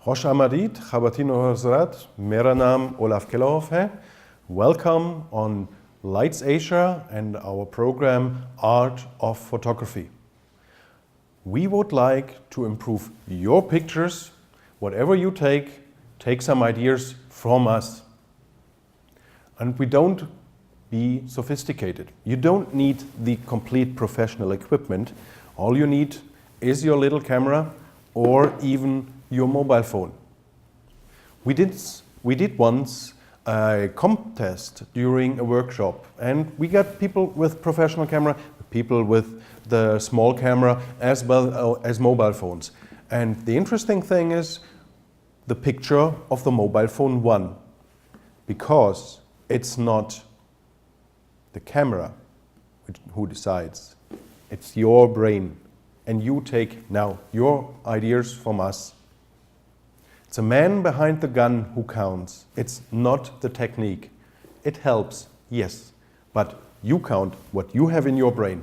خوش آمدید خواتین و حضرات मेरा नाम Olaf Kellerhoff है. Welcome on LightsAsia and our program Art of Photography. We would like to improve your pictures. Whatever you take some ideas from us. And we don't be sophisticated. You don't need the complete professional equipment. All you need is your little camera or even your mobile phone. We did once a contest during a workshop, and we got people with professional camera, people with the small camera, as well as mobile phones. And the interesting thing is the picture of the mobile phone won, because it's not the camera who decides. It's your brain, and you take now your ideas from us. It's a man behind the gun who counts. It's not the technique. It helps, yes, but you count what you have in your brain.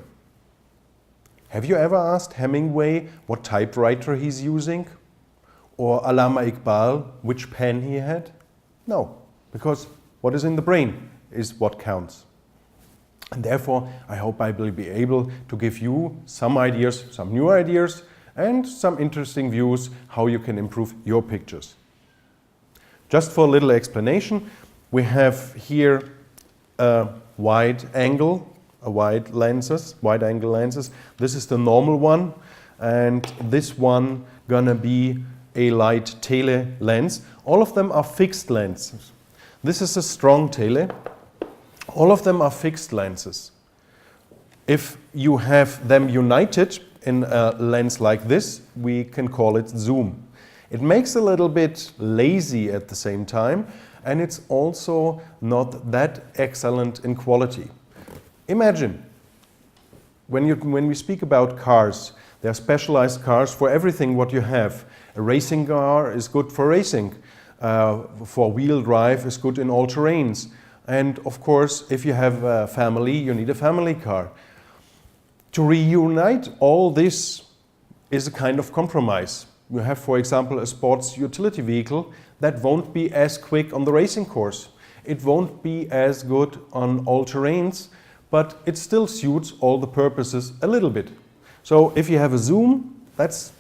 Have you ever asked Hemingway what typewriter he's using? Or Allama Iqbal which pen he had? No, because what is in the brain is what counts. And therefore, I hope I will be able to give you some ideas, some new ideas, and some interesting views how you can improve your pictures. Just for a little explanation, we have here a wide angle lenses. This is the normal one, and this one gonna be a light tele lens. All of them are fixed lenses. This is a strong tele. All of them are fixed lenses. If you have them united in a lens like this, we can call it zoom. It makes a little bit lazy at the same time, and it's also not that excellent in quality. Imagine, when we speak about cars, there are specialized cars for everything what you have. A racing car is good for racing. Four-wheel drive is good in all terrains. And of course, if you have a family, you need a family car. To reunite all this is a kind of compromise. You have, for example, a sports utility vehicle that won't be as quick on the racing course. It won't be as good on all terrains, but it still suits all the purposes a little bit. So if you have a zoom, that's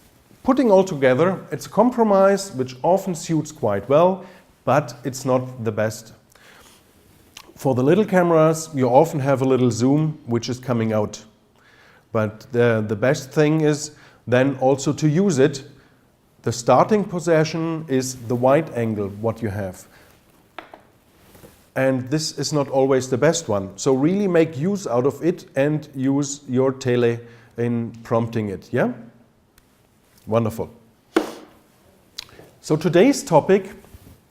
putting all together. It's a compromise which often suits quite well, but it's not the best. For the little cameras, you often have a little zoom which is coming out. But the best thing is then also to use it. The starting position is the wide angle what you have. And this is not always the best one. So really make use out of it and use your tele in prompting it, yeah? Wonderful. So today's topic,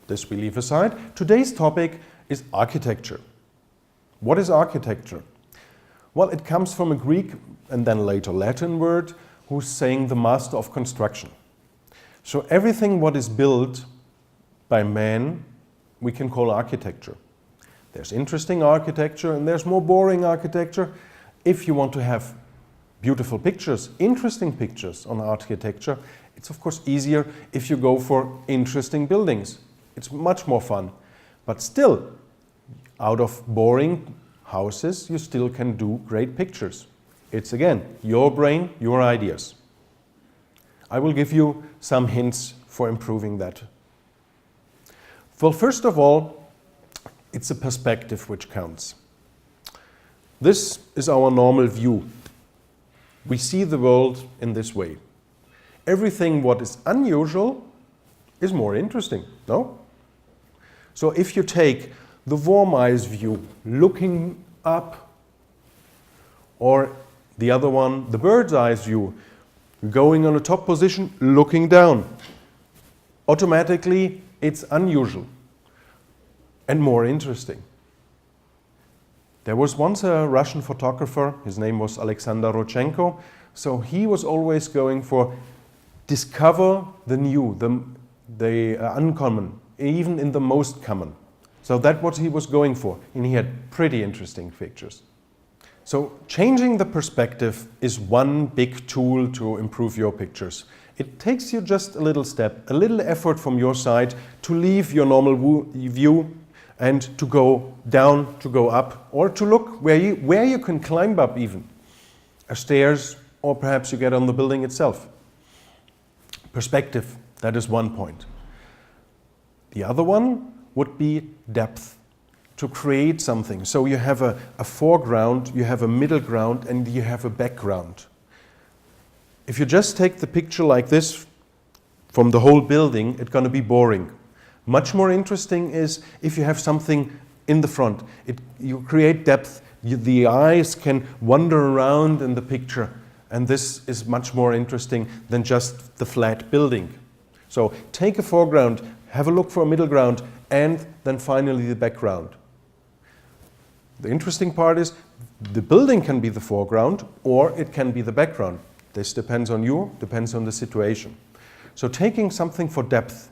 this we leave aside, today's topic is architecture. What is architecture? Well, it comes from a Greek and then later Latin word who's saying the master of construction. So everything what is built by man, we can call architecture. There's interesting architecture and there's more boring architecture. If you want to have beautiful pictures, interesting pictures on architecture, it's of course easier if you go for interesting buildings. It's much more fun. But still, out of boring houses, you still can do great pictures. It's again, your brain, your ideas. I will give you some hints for improving that. Well, first of all, it's a perspective which counts. This is our normal view. We see the world in this way. Everything what is unusual is more interesting, no? So if you take the warm eyes view, looking up, or the other one, the bird's eyes view, going on a top position, looking down, automatically it's unusual and more interesting. There was once a Russian photographer, his name was Alexander Rodchenko, so he was always going for discover the new, the uncommon, even in the most common. So that's what he was going for, and he had pretty interesting pictures. So changing the perspective is one big tool to improve your pictures. It takes you just a little step, a little effort from your side to leave your normal view and to go down, to go up, or to look where you can climb up even. Stairs, or perhaps you get on the building itself. Perspective, that is one point. The other one would be depth, to create something. So you have a foreground, you have a middle ground, and you have a background. If you just take the picture like this from the whole building, it's going to be boring. Much more interesting is if you have something in the front. You create depth. The eyes can wander around in the picture, and this is much more interesting than just the flat building. So take a foreground, have a look for a middle ground, and then finally the background. The interesting part is the building can be the foreground or it can be the background. This depends on you, depends on the situation. So taking something for depth,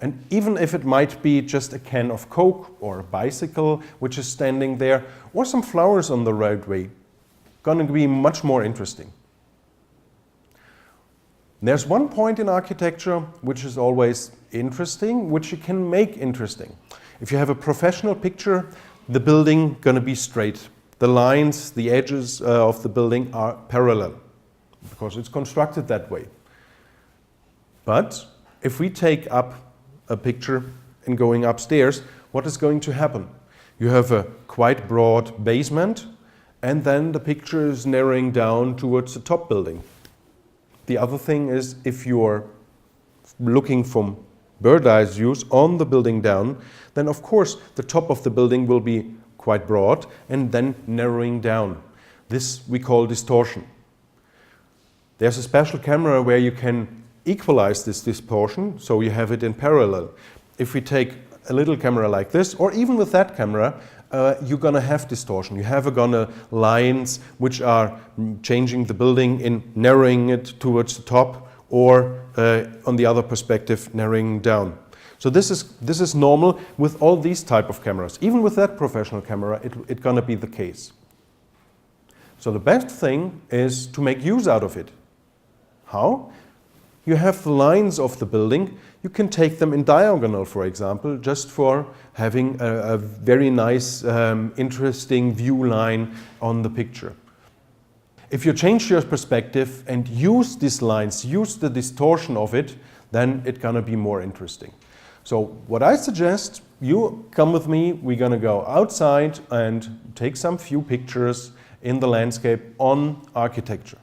and even if it might be just a can of Coke or a bicycle which is standing there, or some flowers on the roadway, going to be much more interesting. There's one point in architecture which is always interesting, which you can make interesting. If you have a professional picture, the building going to be straight. The lines, the edges of the building are parallel because it's constructed that way. But if we take up a picture and going upstairs, what is going to happen? You have a quite broad basement, and then the picture is narrowing down towards the top building. The other thing is, if you're looking from bird's eye views on the building down, then of course the top of the building will be quite broad and then narrowing down. This we call distortion. There's a special camera where you can equalize this distortion, so you have it in parallel. If we take a little camera like this, or even with that camera, you're gonna have distortion. You have lines which are changing the building in narrowing it towards the top, or on the other perspective, narrowing down. So this is normal with all these type of cameras. Even with that professional camera, it's gonna be the case. So the best thing is to make use out of it. How? You have the lines of the building. You can take them in diagonal, for example, just for having a very nice, interesting view line on the picture. If you change your perspective and use these lines, use the distortion of it, then it's gonna be more interesting. So what I suggest, you come with me, we're gonna go outside and take some few pictures in the landscape on architecture.